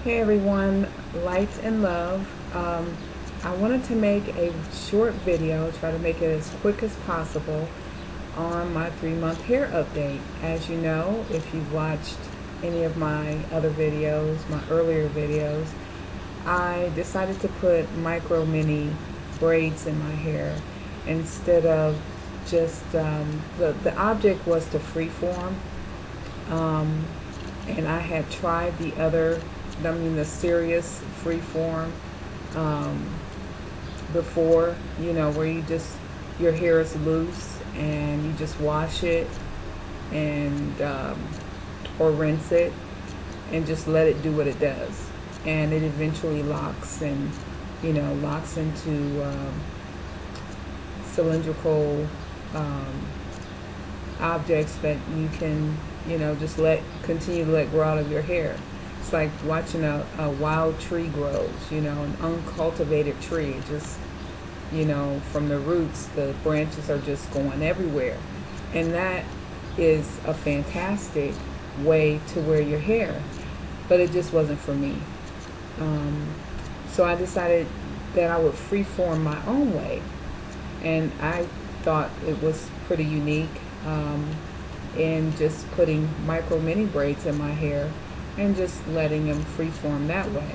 Hey everyone, light and love. I wanted to make a short video, try to make it as quick as possible on my 3-month hair update. As you know, if you've watched any of my other videos, my earlier videos, I decided to put micro mini braids in my hair instead of just, the object was to freeform. Um, and I had tried the serious freeform um, before, where your hair is loose and you just wash it and or rinse it and just let it do what it does, and it eventually locks and locks into cylindrical um, objects that you can just continue to let grow out of your hair. It's like watching a wild tree grows, an uncultivated tree. Just from the roots, the branches are just going everywhere, and that is a fantastic way to wear your hair, but it just wasn't for me. um, so I decided that I would freeform my own way, and I thought it was pretty unique, in just putting micro mini braids in my hair and just letting them freeform that way.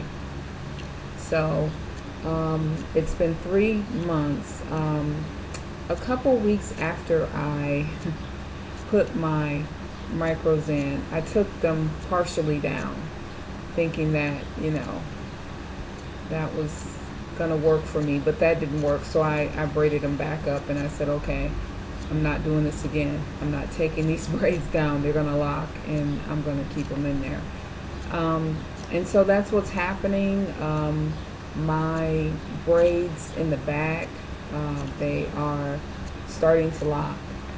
So it's been 3 months. A couple weeks after I put my micros in, I took them partially down, thinking that that was gonna work for me, but that didn't work. So I braided them back up, and I said, okay, I'm not doing this again. I'm not taking these braids down. They're gonna lock, and I'm gonna keep them in there. And so that's what's happening. My braids in the back, they are starting to lock.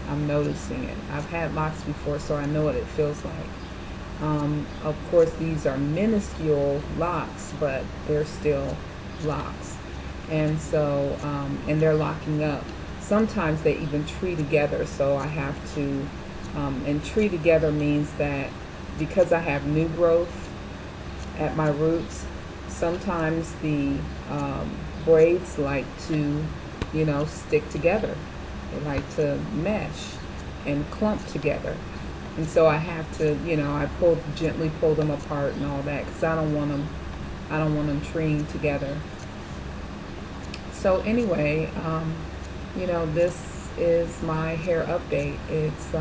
I'm noticing it. I've had locks before, so I know what it feels like. Of course, these are minuscule locks, but they're still locks. And so, and they're locking up. Sometimes they even tree together, so I have to, and tree together means that because I have new growth at my roots, sometimes the braids like to, stick together. They like to mesh and clump together. And so I have to, I gently pull them apart and all that, because I don't want them treeing together. So anyway, this is my hair update. It's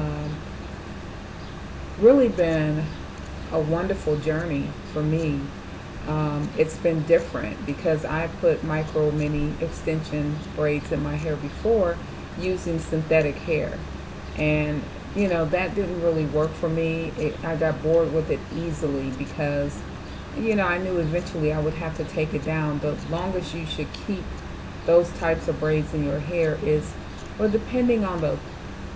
really been a wonderful journey for me. It's been different because I put micro mini extension braids in my hair before using synthetic hair, and that didn't really work for me. I got bored with it easily because I knew eventually I would have to take it down. The longest you should keep those types of braids in your hair is, well, depending on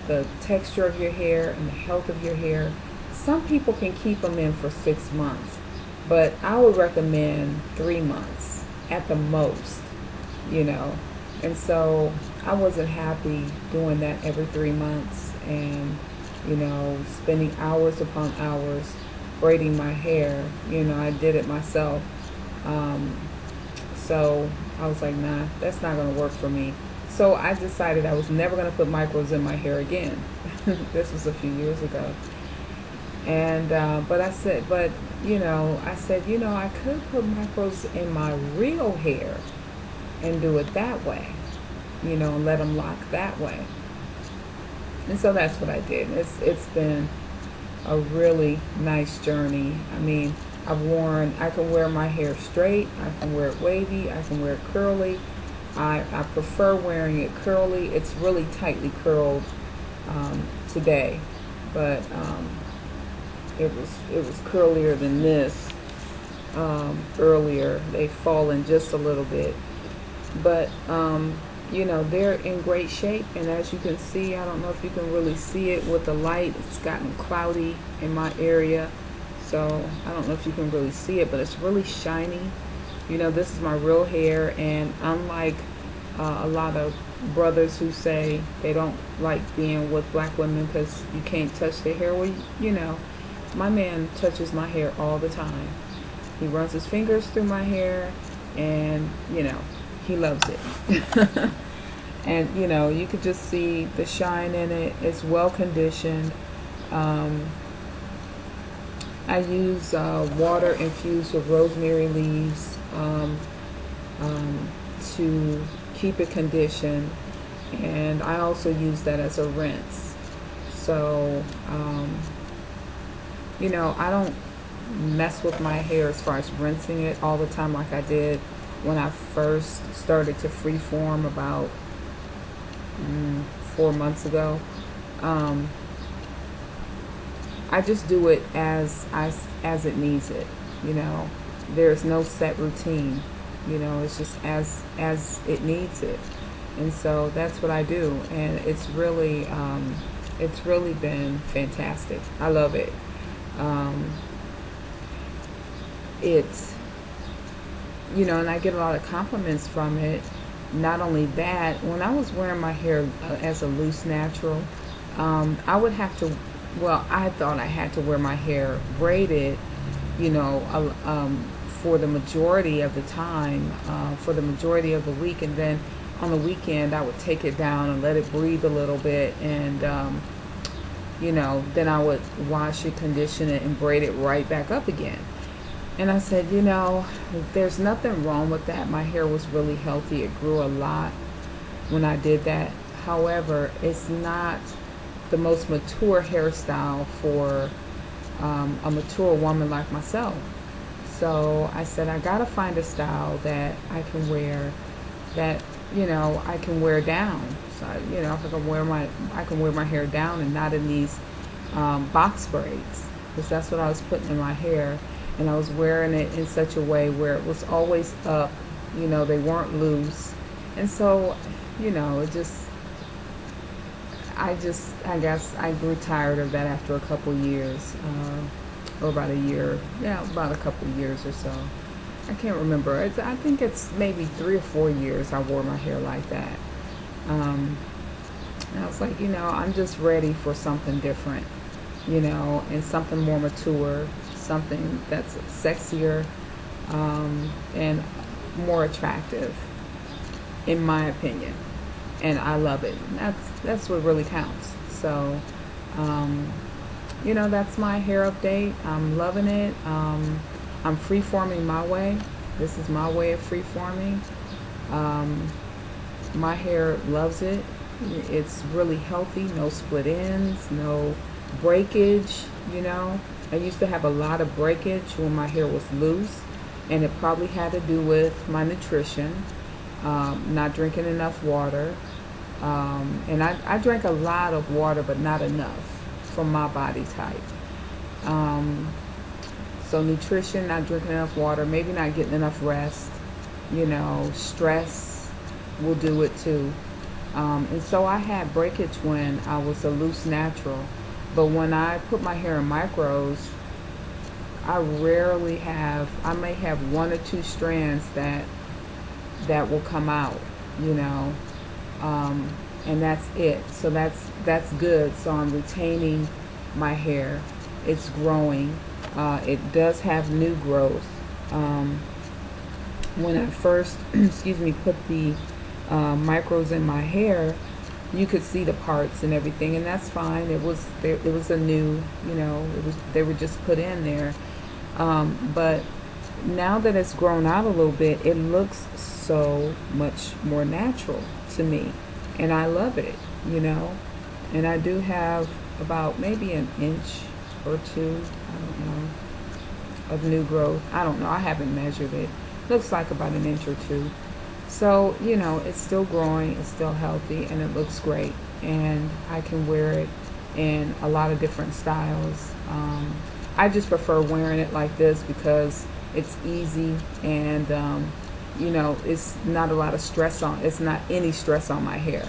the texture of your hair and the health of your hair, some people can keep them in for 6 months, but I would recommend 3 months at the most, And so I wasn't happy doing that every 3 months and, spending hours upon hours braiding my hair. I did it myself. So I was like, nah, that's not going to work for me. So I decided I was never going to put micros in my hair again. This was a few years ago. And, I could put micros in my real hair and do it that way, and let them lock that way. And so that's what I did. It's been a really nice journey. I mean, I can wear my hair straight, I can wear it wavy, I can wear it curly. I prefer wearing it curly. It's really tightly curled today, but it was curlier than this earlier. They've fallen just a little bit, but they're in great shape. And as you can see, I don't know if you can really see it with the light. It's gotten cloudy in my area, so I don't know if you can really see it, but it's really shiny. This is my real hair, and unlike a lot of brothers who say they don't like being with black women because you can't touch their hair, well, my man touches my hair all the time. He runs his fingers through my hair, and he loves it. And you could just see the shine in it. It's well conditioned. um, I use water infused with rosemary leaves, to keep it conditioned, and I also use that as a rinse. So I don't mess with my hair as far as rinsing it all the time like I did when I first started to freeform about 4 months ago. Um, I just do it as it needs it. There's no set routine. It's just as it needs it, and so that's what I do, and it's really been fantastic. I love it. Um, it's and I get a lot of compliments from it. Not only that, when I was wearing my hair as a loose natural, I would have to. Well, I thought I had to wear my hair braided, you know, for the majority of the time, for the majority of the week, and then on the weekend I would take it down and let it breathe a little bit, and then I would wash it, condition it, and braid it right back up again. And I said, there's nothing wrong with that. My hair was really healthy. It grew a lot when I did that. However, it's not the most mature hairstyle for a mature woman like myself. So I said, I gotta find a style that I can wear, that I can wear down. So I can wear my hair down and not in these box braids, because that's what I was putting in my hair, and I was wearing it in such a way where it was always up. They weren't loose, and so it just I guess I grew tired of that after a couple years, or about a year. Yeah, about a couple years or so. I can't remember. I think it's maybe 3 or 4 years I wore my hair like that. And I was like, I'm just ready for something different, and something more mature, something that's sexier, and more attractive, in my opinion. And I love it. That's what really counts. So, that's my hair update. I'm loving it. I'm freeforming my way. This is my way of freeforming. My hair loves it. It's really healthy. No split ends. No breakage. I used to have a lot of breakage when my hair was loose, and it probably had to do with my nutrition, not drinking enough water. And I drank a lot of water, but not enough for my body type. So nutrition, not drinking enough water, maybe not getting enough rest, stress will do it too. And so I had breakage when I was a loose natural, but when I put my hair in micros, I may have 1 or 2 strands that will come out, and that's it. So that's good. So I'm retaining my hair. It's growing. It does have new growth. When I first, put the micros in my hair, you could see the parts and everything, and that's fine. It was a new, they were just put in there. But now that it's grown out a little bit, it looks so much more natural to me, and I love it, and I do have about maybe an inch or 2, I don't know, of new growth. I don't know, I haven't measured it. Looks like about an inch or 2. So it's still growing, it's still healthy, and it looks great, and I can wear it in a lot of different styles. I just prefer wearing it like this because it's easy, and it's not a lot of stress on. It's not any stress on my hair.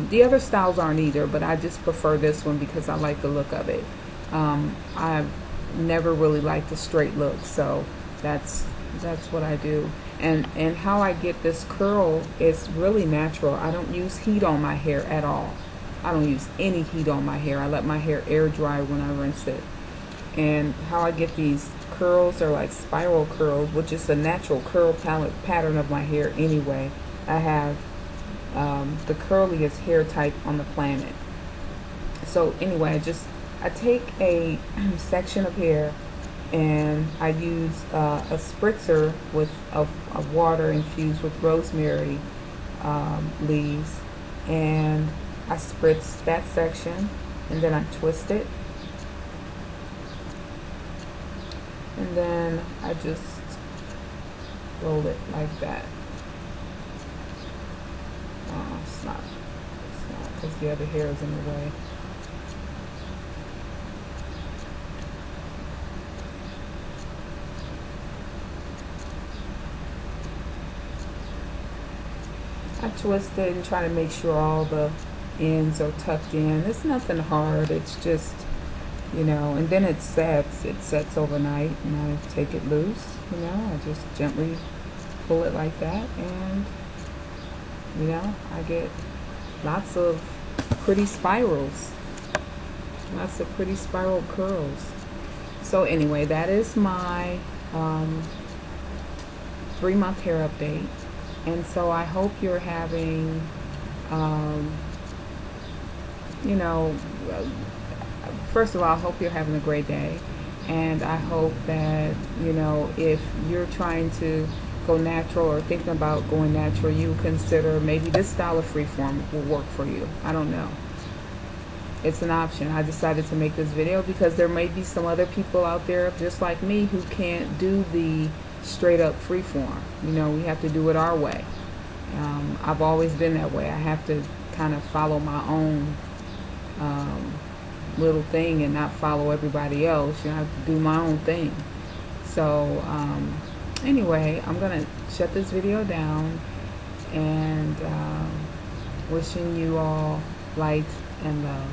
The other styles aren't either, but I just prefer this one because I like the look of it. I've never really liked the straight look, so that's what I do. And how I get this curl is really natural. I don't use heat on my hair at all. I don't use any heat on my hair. I let my hair air dry when I rinse it. And how I get these curls. They're like spiral curls, which is a natural curl pattern of my hair anyway. I have the curliest hair type on the planet. So anyway, I take a section of hair and I use a spritzer with of water infused with rosemary leaves, and I spritz that section and then I twist it, and then I just roll it like that. Oh, it's not because the other hair is in the way. I twist it and try to make sure all the ends are tucked in. It's nothing hard. It's just, and then it sets. It sets overnight, and I take it loose. I just gently pull it like that, and I get lots of pretty spirals. Lots of pretty spiral curls. So anyway, that is my 3-month hair update. And so I hope you're having, first of all, I hope you're having a great day. And I hope that, if you're trying to go natural or thinking about going natural, you consider maybe this style of freeform will work for you. I don't know. It's an option. I decided to make this video because there may be some other people out there just like me who can't do the straight up freeform. We have to do it our way. I've always been that way. I have to kind of follow my own little thing and not follow everybody else. I have to do my own thing. So anyway, I'm gonna shut this video down, and wishing you all light and love.